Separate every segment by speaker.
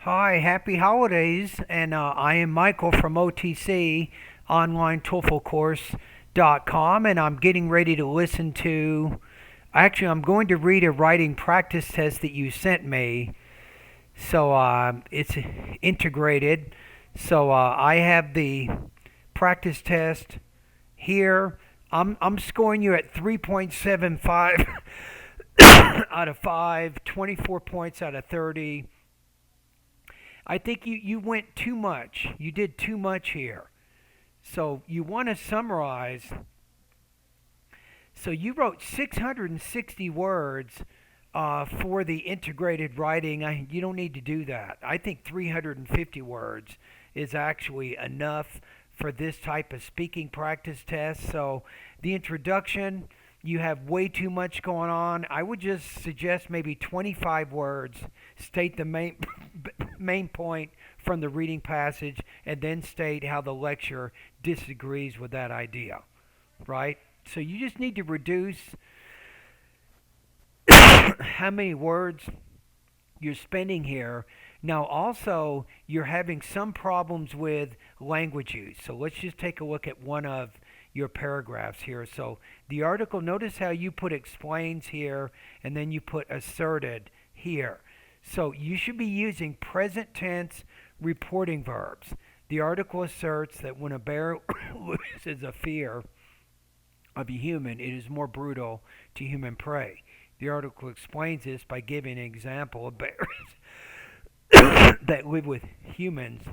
Speaker 1: Hi, happy holidays, and I am Michael from OTC Online TOEFL Course.com, and I'm getting ready to listen to. Actually, I'm going to read a writing practice test that you sent me. So it's integrated. So I have the practice test here. I'm scoring you at 3.75 out of 5, 24 points out of 30. I think you went too much. You did too much here. So you want to summarize. So you wrote 660 words for the integrated writing. You don't need to do that. I think 350 words is actually enough for this type of speaking practice test. So the introduction, you have way too much going on. I would just suggest maybe 25 words. State the main point from the reading passage, and then state how the lecture disagrees with that idea, right? So you just need to reduce how many words you're spending here. Now, also, you're having some problems with language use. So let's just take a look at one of your paragraphs here. So the article, notice how you put explains here, and then you put asserted here. So you should be using present tense reporting verbs. The article asserts that when a bear loses a fear of a human, it is more brutal to human prey. The article explains this by giving an example of bears that live with humans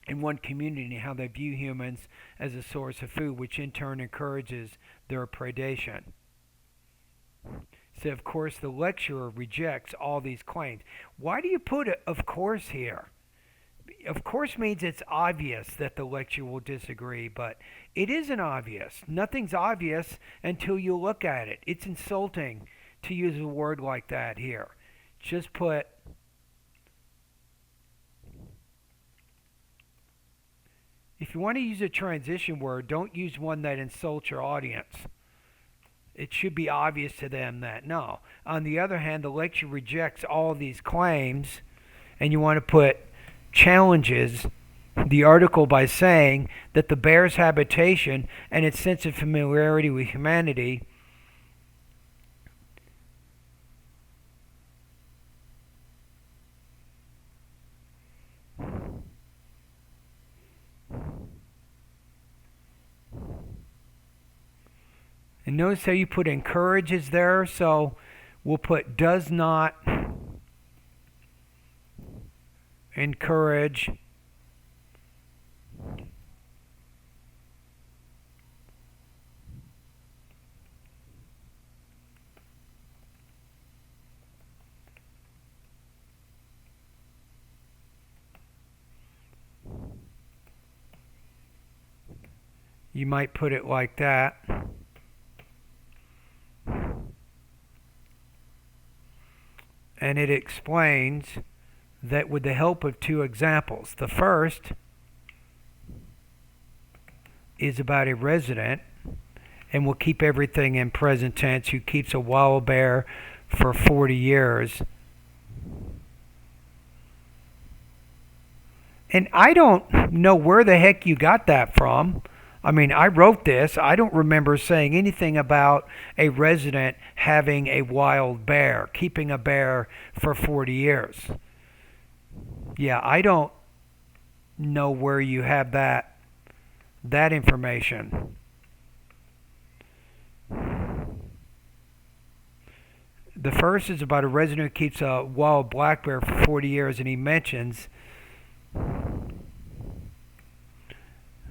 Speaker 1: in one community, how they view humans as a source of food, which in turn encourages their predation. So, of course, the lecturer rejects all these claims. Why do you put of course here? Of course means it's obvious that the lecturer will disagree, but it isn't obvious. Nothing's obvious until you look at it. It's insulting to use a word like that here. Just put if you want to use a transition word, don't use one that insults your audience. It should be obvious to them that no. On the other hand, the lecture rejects all of these claims, and you want to put challenges the article by saying that the bear's habitation and its sense of familiarity with humanity and notice how you put encourages there, so we'll put does not encourage you might put it like that. And it explains that with the help of two examples. The first is about a resident, and we'll keep everything in present tense, who keeps a wild bear for 40 years. And I don't know where the heck you got that from. I mean, I wrote this. I don't remember saying anything about a resident having a wild bear, keeping a bear for 40 years. Yeah, I don't know where you have that information. The first is about a resident who keeps a wild black bear for 40 years, and he mentions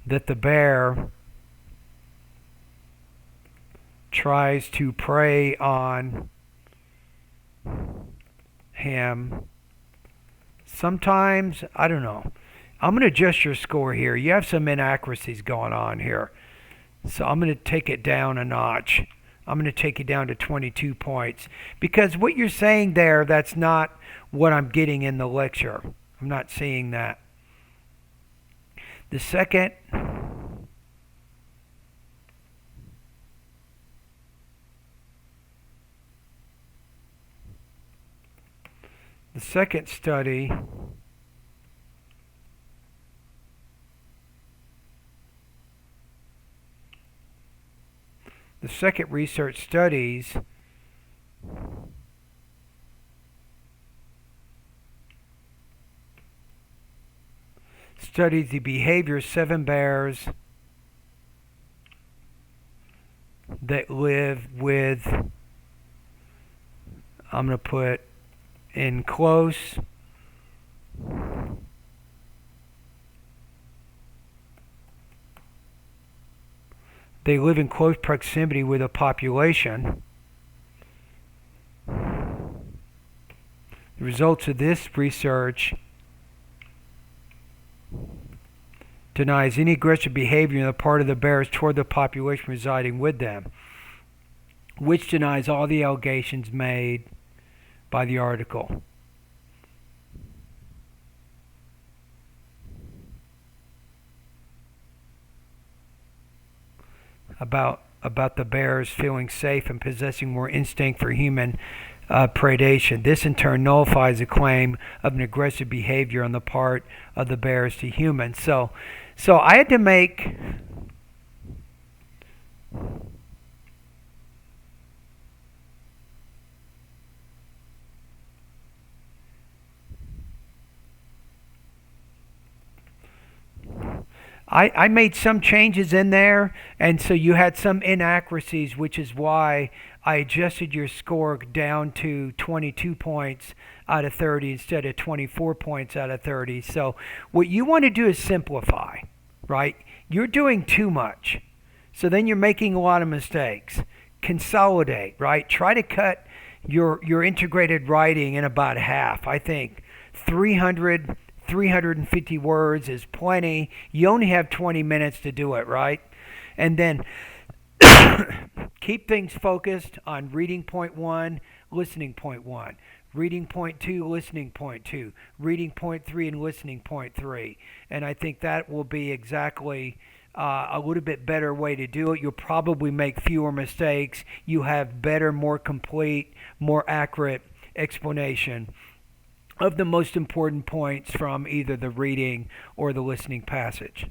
Speaker 1: that the bear tries to prey on him. Sometimes, I don't know. I'm going to adjust your score here. You have some inaccuracies going on here. So I'm going to take it down a notch. I'm going to take it down to 22 points. Because what you're saying there, that's not what I'm getting in the lecture. I'm not seeing that. The second study The second research studies the behavior of 7 bears that live with, I'm going to put in close they live in close proximity with a population. The results of this research denies any aggressive behavior on the part of the bears toward the population residing with them, which denies all the allegations made by the article. About the bears feeling safe and possessing more instinct for human predation. This in turn nullifies the claim of an aggressive behavior on the part of the bears to humans. So I had to make I made some changes in there, and so you had some inaccuracies, which is why I adjusted your score down to 22 points out of 30 instead of 24 points out of 30. So what you want to do is simplify, right? You're doing too much. So then you're making a lot of mistakes. Consolidate, right? Try to cut your integrated writing in about half. I think 350 words is plenty. You only have 20 minutes to do it, right? And then keep things focused on reading point 1, listening point 1, reading point 2, listening point 2, reading point 3, and listening point 3. And I think that will be exactly a little bit better way to do it. You'll probably make fewer mistakes. You have better, more complete, more accurate explanation of the most important points from either the reading or the listening passage.